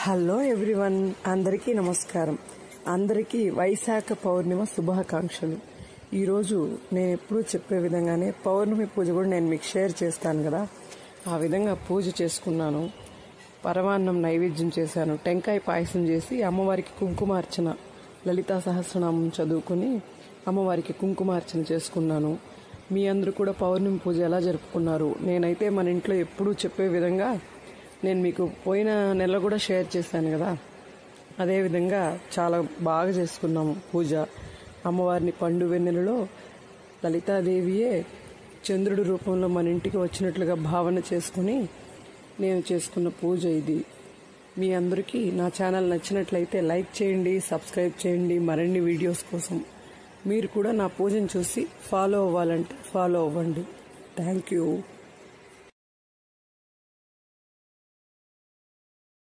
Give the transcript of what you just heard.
Hello everyone, అందరికీ నమస్కారం. అందరికీ వైశాఖ పౌర్ణిమ శుభాకాంక్షలు. ఈరోజు నేను ఎప్పుడూ చెప్పే విధంగానే పౌర్ణమి పూజ కూడా నేను మీకు షేర్ చేస్తాను కదా, ఆ విధంగా పూజ చేసుకున్నాను. పరమాన్నం నైవేద్యం చేశాను, టెంకాయ పాయసం చేసి అమ్మవారికి కుంకుమార్చన, లలితా సహస్రనామం చదువుకుని అమ్మవారికి కుంకుమార్చన చేసుకున్నాను. మీ అందరూ కూడా పౌర్ణమి పూజ ఎలా జరుపుకున్నారు? నేనైతే మన ఇంట్లో ఎప్పుడూ చెప్పే విధంగా నేను మీకు పోయిన నెల కూడా షేర్ చేశాను కదా, అదేవిధంగా చాలా బాగా చేసుకున్నాము పూజ. అమ్మవారిని పండు వెన్నెలలో లలితాదేవియే చంద్రుడి రూపంలో మన ఇంటికి వచ్చినట్లుగా భావన చేసుకుని నేను చేసుకున్న పూజ ఇది. మీ అందరికీ నా ఛానల్ నచ్చినట్లయితే లైక్ చేయండి, సబ్స్క్రైబ్ చేయండి. మరిన్ని వీడియోస్ కోసం మీరు కూడా నా పూజను చూసి ఫాలో అవ్వాలంటే ఫాలో అవ్వండి. Thank you.